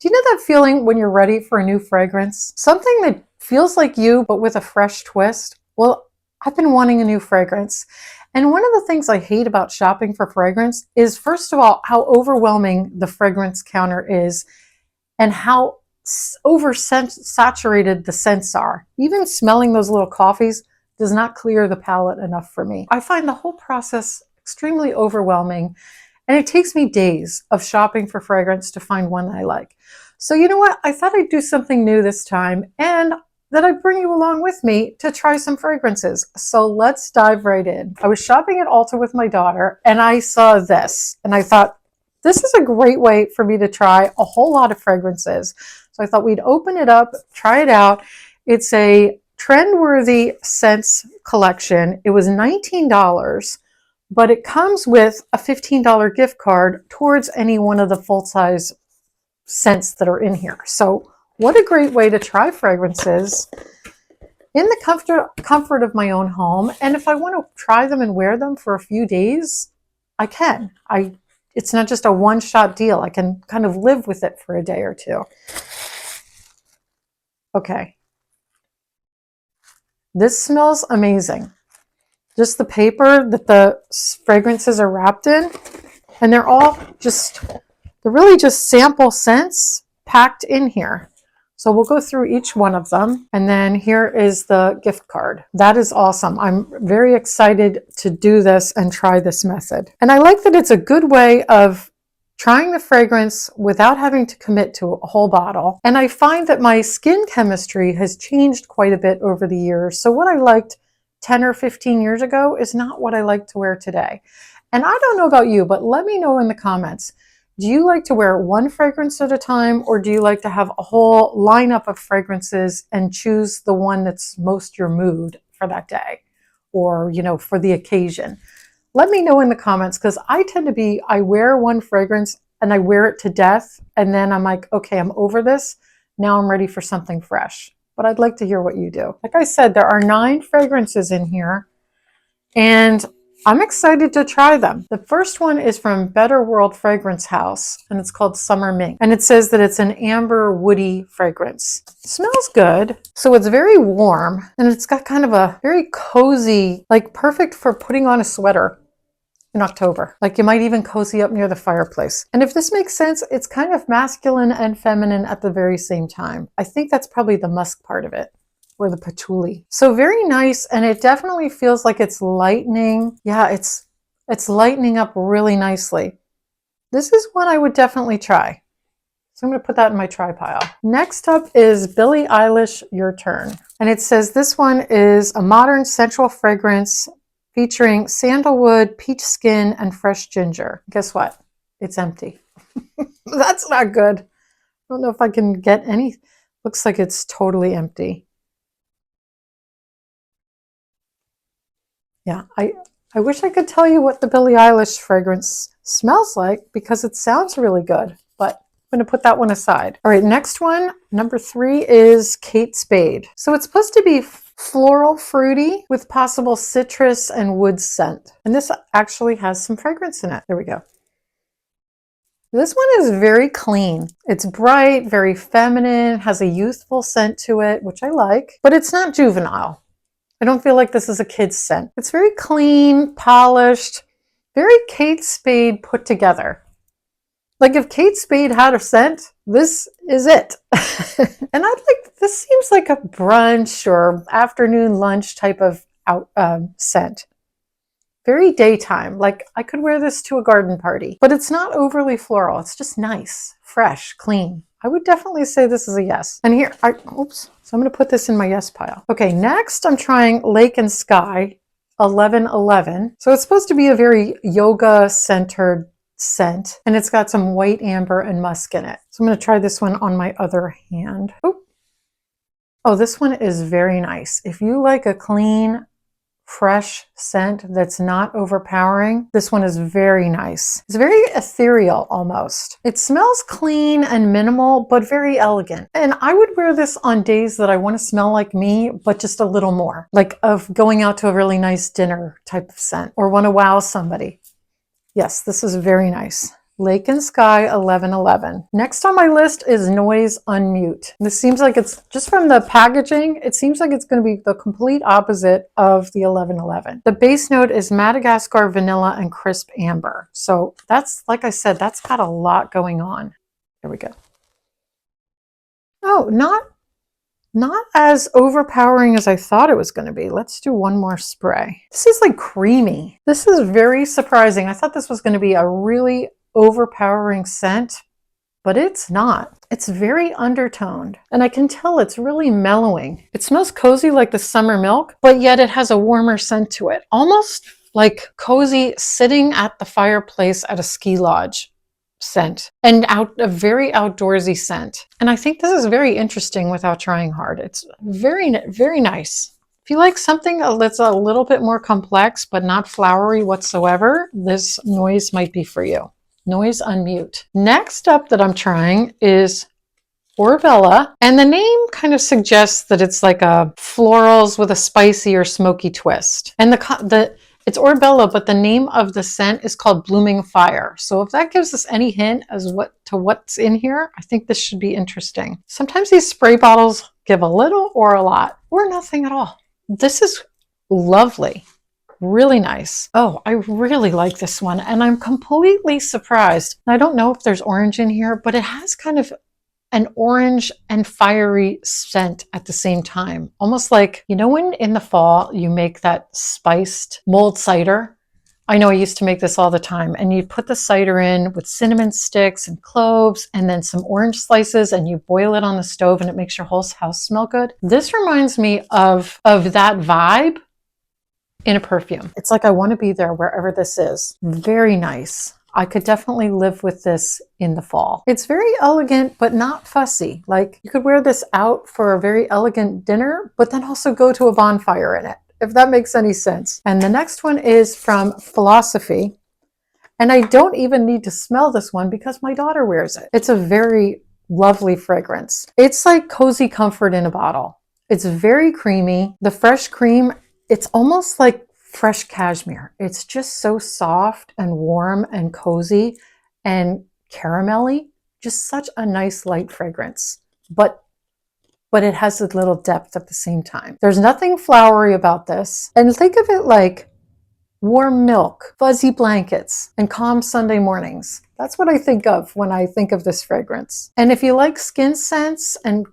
Do you know that feeling when you're ready for a new fragrance? Something that feels like you, but with a fresh twist? Well, I've been wanting a new fragrance. And one of the things I hate about shopping for fragrance is, first of all, how overwhelming the fragrance counter is and how saturated the scents are. Even smelling those little coffees does not clear the palette enough for me. I find the whole process extremely overwhelming, and it takes me days of shopping for fragrance to find one that I like. So you know what? I thought I'd do something new this time, and that I'd bring you along with me to try some fragrances. So let's dive right in. I was shopping at Ulta with my daughter, and I saw this, and I thought, this is a great way for me to try a whole lot of fragrances. So I thought we'd open it up, try it out. It's a trend-worthy scents collection. It was $19, but it comes with a $15 gift card towards any one of the full-size scents that are in here. So what a great way to try fragrances in the comfort of my own home. And if I want to try them and wear them for a few days, I can. It's not just a one-shot deal. I can kind of live with it for a day or two. Okay. This smells amazing. Just the paper that the fragrances are wrapped in, and they're really just sample scents packed in here. So we'll go through each one of them, and then here is the gift card. That is awesome. I'm very excited to do this and try this method. And I like that it's a good way of trying the fragrance without having to commit to a whole bottle. And I find that my skin chemistry has changed quite a bit over the years. So what I liked 10 or 15 years ago is not what I like to wear today. And I don't know about you, but let me know in the comments. Do you like to wear one fragrance at a time, or do you like to have a whole lineup of fragrances and choose the one that's most your mood for that day or, for the occasion? Let me know in the comments, because I wear one fragrance and I wear it to death, and then I'm like, okay, I'm over this. Now I'm ready for something fresh. But I'd like to hear what you do. Like I said, there are 9 fragrances in here, and I'm excited to try them. The first one is from Better World Fragrance House, and it's called Summer Mint. And it says that it's an amber woody fragrance. It smells good. So it's very warm, and it's got kind of a very cozy, like perfect for putting on a sweater in October. Like you might even cozy up near the fireplace. And if this makes sense, it's kind of masculine and feminine at the very same time. I think that's probably the musk part of it, or the patchouli. So very nice, and it definitely feels like it's lightening. Yeah, it's lightening up really nicely. This is one I would definitely try. So I'm going to put that in my try pile. Next up is Billie Eilish, Your Turn. And it says this one is a modern sensual fragrance featuring sandalwood, peach skin, and fresh ginger. Guess what? It's empty. That's not good. I don't know if I can get any. Looks like it's totally empty. Yeah, I wish I could tell you what the Billie Eilish fragrance smells like, because it sounds really good, but I'm going to put that one aside. All right, next one, number 3, is Kate Spade. So it's supposed to be floral fruity with possible citrus and wood scent. And this actually has some fragrance in it. There we go. This one is very clean. It's bright, very feminine, has a youthful scent to it, which I like, but it's not juvenile. I don't feel like this is a kid's scent. It's very clean, polished, very Kate Spade put together. Like if Kate Spade had a scent, this is it. And this seems like a brunch or afternoon lunch type of scent. Very daytime, like I could wear this to a garden party, but it's not overly floral. It's just nice, fresh, clean. I would definitely say this is a yes. And here, oops. So I'm going to put this in my yes pile. Okay, next I'm trying Lake and Sky 1111. So it's supposed to be a very yoga-centered scent, and it's got some white amber and musk in it. So I'm going to try this one on my other hand. Oh, this one is very nice. If you like a clean, fresh scent that's not overpowering, this one is very nice. It's very ethereal almost. It smells clean and minimal, but very elegant. And I would wear this on days that I want to smell like me, but just a little more, like of going out to a really nice dinner type of scent, or want to wow somebody. Yes, this is very nice. Lake and Sky 1111. Next on my list is Noise Unmute. This seems like it's, just from the packaging, it seems like it's going to be the complete opposite of the 1111. The base note is Madagascar vanilla and crisp amber. So that's, like I said, that's got a lot going on. Here we go. Oh, not as overpowering as I thought it was going to be. Let's do one more spray. This is like creamy. This is very surprising. I thought this was going to be a really overpowering scent, but it's not. It's very undertoned, and I can tell it's really mellowing. It smells cozy like the summer milk, but yet it has a warmer scent to it. Almost like cozy sitting at the fireplace at a ski lodge scent, and a very outdoorsy scent. And I think this is very interesting without trying hard. It's very, very nice. If you like something that's a little bit more complex but not flowery whatsoever, this Noise might be for you. Noise Unmute. Next up that I'm trying is Orbella, and the name kind of suggests that it's like a florals with a spicy or smoky twist. And it's Orbella, but the name of the scent is called Blooming Fire. So if that gives us any hint as to what's in here, I think this should be interesting. Sometimes these spray bottles give a little or a lot or nothing at all. This is lovely. Really nice. Oh, I really like this one, and I'm completely surprised. I don't know if there's orange in here, but it has kind of an orange and fiery scent at the same time. Almost like, you know, when in the fall you make that spiced mulled cider? I know I used to make this all the time, and you put the cider in with cinnamon sticks and cloves and then some orange slices, and you boil it on the stove and it makes your whole house smell good. This reminds me of that vibe in a perfume. It's like I want to be there wherever this is. Very nice. I could definitely live with this in the fall. It's very elegant, but not fussy. Like, you could wear this out for a very elegant dinner, but then also go to a bonfire in it, if that makes any sense. And the next one is from Philosophy. And I don't even need to smell this one because my daughter wears it. It's a very lovely fragrance. It's like cozy comfort in a bottle. It's very creamy. The fresh cream, it's almost like fresh cashmere. It's just so soft and warm and cozy and caramelly. Just such a nice light fragrance, but it has a little depth at the same time. There's nothing flowery about this. And think of it like warm milk, fuzzy blankets, and calm Sunday mornings. That's what I think of when I think of this fragrance. And if you like skin scents and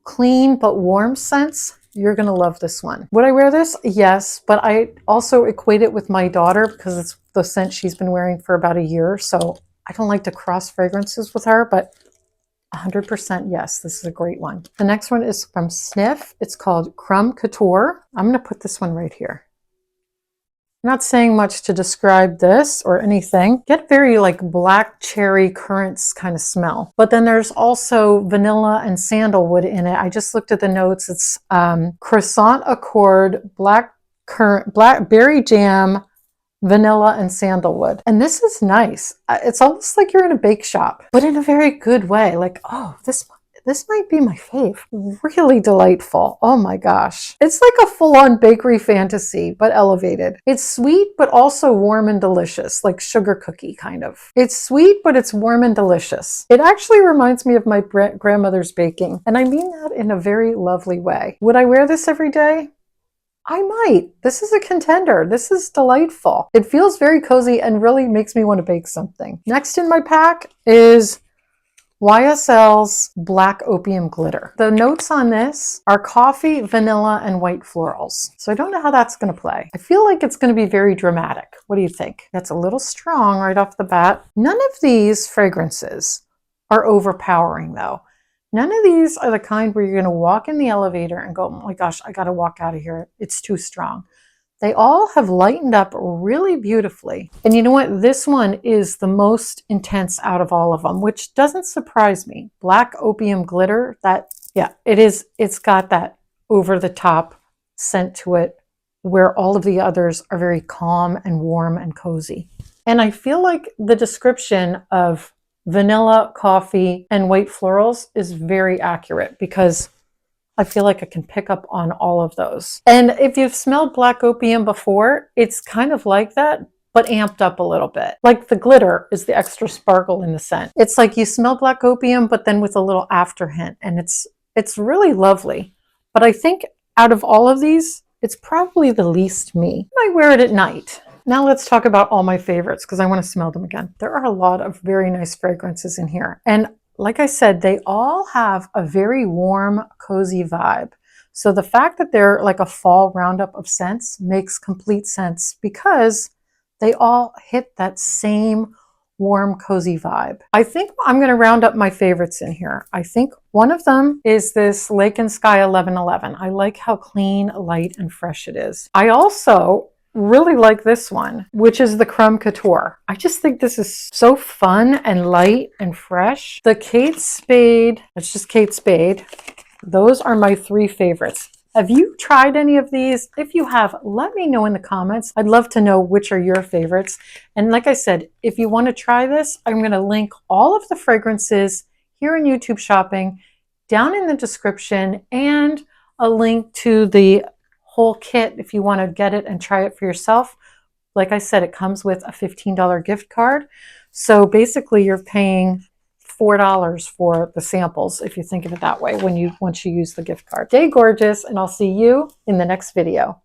clean but warm scents, you're going to love this one. Would I wear this? Yes, but I also equate it with my daughter because it's the scent she's been wearing for about a year. So I don't like to cross fragrances with her, but 100% yes, this is a great one. The next one is from Sniff. It's called Crumb Couture. I'm going to put this one right here. Not saying much to describe this or anything. Get very like black cherry currants kind of smell. But then there's also vanilla and sandalwood in it. I just looked at the notes. It's croissant accord, blackberry jam, vanilla, and sandalwood. And this is nice. It's almost like you're in a bake shop, but in a very good way. Like, oh, this might be my fave. Really delightful. Oh my gosh. It's like a full-on bakery fantasy, but elevated. It's sweet, but also warm and delicious, like sugar cookie kind of. It's sweet, but it's warm and delicious. It actually reminds me of my grandmother's baking, and I mean that in a very lovely way. Would I wear this every day? I might. This is a contender. This is delightful. It feels very cozy and really makes me want to bake something. Next in my pack is YSL's Black Opium Glitter. The notes on this are coffee, vanilla, and white florals. So I don't know how that's going to play. I feel like it's going to be very dramatic. What do you think? That's a little strong right off the bat. None of these fragrances are overpowering though. None of these are the kind where you're going to walk in the elevator and go, oh my gosh, I got to walk out of here. It's too strong. They all have lightened up really beautifully. And you know what? This one is the most intense out of all of them, which doesn't surprise me. Black Opium Glitter, it's got that over the top scent to it where all of the others are very calm and warm and cozy. And I feel like the description of vanilla, coffee, and white florals is very accurate because I feel like I can pick up on all of those. And if you've smelled Black Opium before, it's kind of like that, but amped up a little bit. Like the glitter is the extra sparkle in the scent. It's like you smell black opium, but then with a little after hint, and it's really lovely. But I think out of all of these, it's probably the least me. I wear it at night. Now let's talk about all my favorites because I want to smell them again. There are a lot of very nice fragrances in here. And like I said, they all have a very warm, cozy vibe. So the fact that they're like a fall roundup of scents makes complete sense because they all hit that same warm, cozy vibe. I think I'm going to round up my favorites in here. I think one of them is this Lake and Sky 1111. I like how clean, light, and fresh it is. I also really like this one, which is the Creme Couture. I just think this is so fun and light and fresh. The Kate Spade, it's just Kate Spade. Those are my 3 favorites. Have you tried any of these? If you have, let me know in the comments. I'd love to know which are your favorites. And like I said, if you want to try this, I'm going to link all of the fragrances here in YouTube Shopping down in the description and a link to the whole kit if you want to get it and try it for yourself. Like I said, it comes with a $15 gift card. So basically you're paying $4 for the samples, if you think of it that way, once you use the gift card. Stay gorgeous, and I'll see you in the next video.